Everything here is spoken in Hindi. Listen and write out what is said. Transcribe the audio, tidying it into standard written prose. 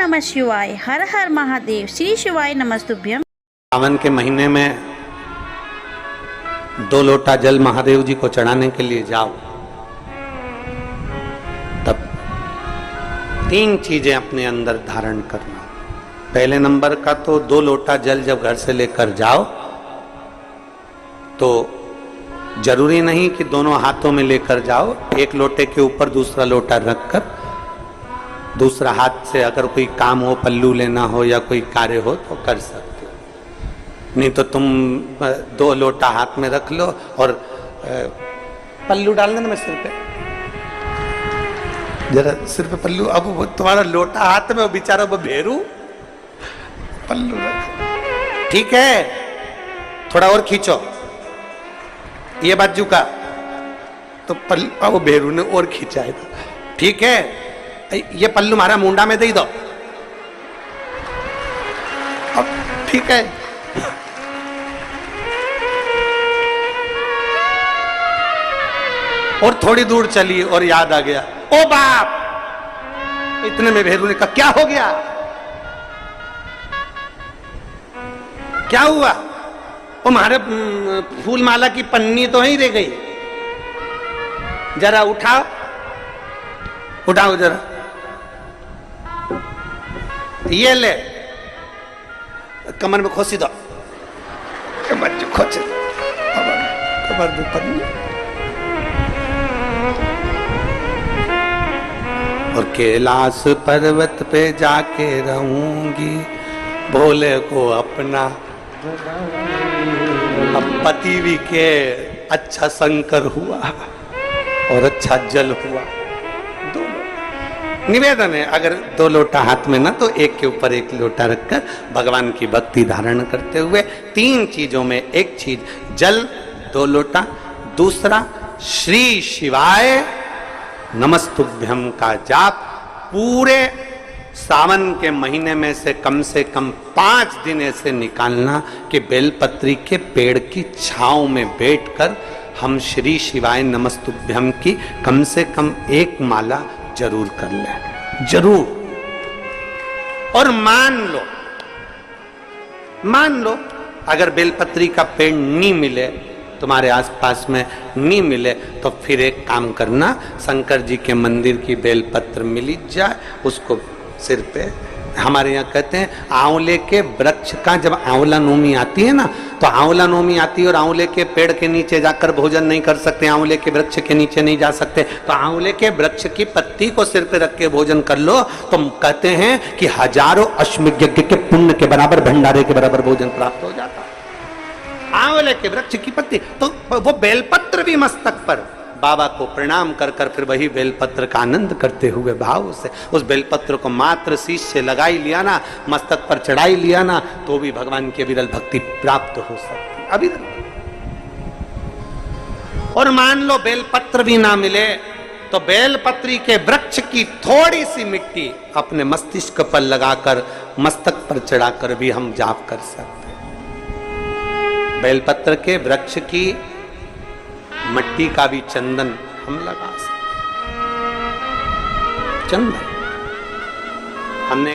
नमः शिवाय, हर हर महादेव, श्री शिवाय नमस्तुभ्यम। सावन के महीने में 2 लोटा जल महादेव जी को चढ़ाने के लिए जाओ, तब 3 चीजें अपने अंदर धारण करना। पहले नंबर का तो 2 लोटा जल जब घर से लेकर जाओ तो जरूरी नहीं कि दोनों हाथों में लेकर जाओ, एक लोटे के ऊपर दूसरा लोटा रखकर दूसरा हाथ से अगर कोई काम हो, पल्लू लेना हो या कोई कार्य हो तो कर सकते हो। नहीं तो तुम 2 लोटा हाथ में रख लो और पल्लू डाल देना सिर पे, जरा सिर पे पल्लू। अब वो तुम्हारा लोटा हाथ में, वो बेचारा वो भेरू पल्लू रख, ठीक है, थोड़ा और खींचो ये बाजू का, तो पल्लू वो भेरू ने और खींचा है, ठीक है, ये पल्लू हमारा मुंडा में दे दो, अब ठीक है। और थोड़ी दूर चली और याद आ गया, ओ बाप, इतने में भेरू ने कहा क्या हो गया, क्या हुआ? वो हमारे फूल माला की पन्नी तो ही रह गई, जरा उठाओ उठाओ जरा, ये ले, कमर में खोसी दो, कमर जो खोच, कमर में पन्नी। और कैलाश पर्वत पे जाके रहूंगी, भोले को अपना। अब पति भी के अच्छा शंकर हुआ और अच्छा जल हुआ। निवेदन है, अगर 2 लोटा हाथ में ना तो एक के ऊपर एक लोटा रखकर भगवान की भक्ति धारण करते हुए 3 चीजों में एक चीज जल, 2 लोटा, दूसरा श्री शिवाय नमस्तुभ्यम का जाप पूरे सावन के महीने में से कम 5 दिन ऐसे निकालना कि बेलपत्री के पेड़ की छांव में बैठकर हम श्री शिवाय नमस्तुभ्यम की कम से कम 1 माला जरूर कर ले, जरूर। और मान लो अगर बेलपत्री का पेड़ नहीं मिले, तुम्हारे आसपास में नहीं मिले, तो फिर एक काम करना, शंकर जी के मंदिर की बेलपत्र मिल जाए, उसको सिर पे, हमारे यहाँ कहते हैं आंवले के वृक्ष का, जब आंवला नोमी आती है ना, तो आंवला नोमी आती है और आंवले के पेड़ के नीचे जाकर भोजन नहीं कर सकते, आंवले के वृक्ष के नीचे नहीं जा सकते, तो आंवले के वृक्ष की पत्ती को सिर पे रख के भोजन कर लो, तो कहते हैं कि हजारों अश्वमेध यज्ञ के पुण्य के बराबर, भंडारे के बराबर भोजन प्राप्त हो जाता है। आंवले के वृक्ष की पत्ती, तो वो बेलपत्र भी मस्तक पर बाबा को प्रणाम कर कर फिर वही बेलपत्र का आनंद करते हुए भाव से उस बेलपत्र को मात्र शीश से लगाई लिया ना, मस्तक पर चढ़ाई लिया ना, तो भी भगवान की अविरल भक्ति प्राप्त हो सकती, अविरल। और मान लो बेलपत्र भी ना मिले तो बेलपत्री के वृक्ष की थोड़ी सी मिट्टी अपने मस्तिष्क पर लगाकर, मस्तक पर चढ़ाकर भी हम जाप कर सकते। बेलपत्र के वृक्ष की मट्टी का भी चंदन हम लगा सकते, चंदन हमने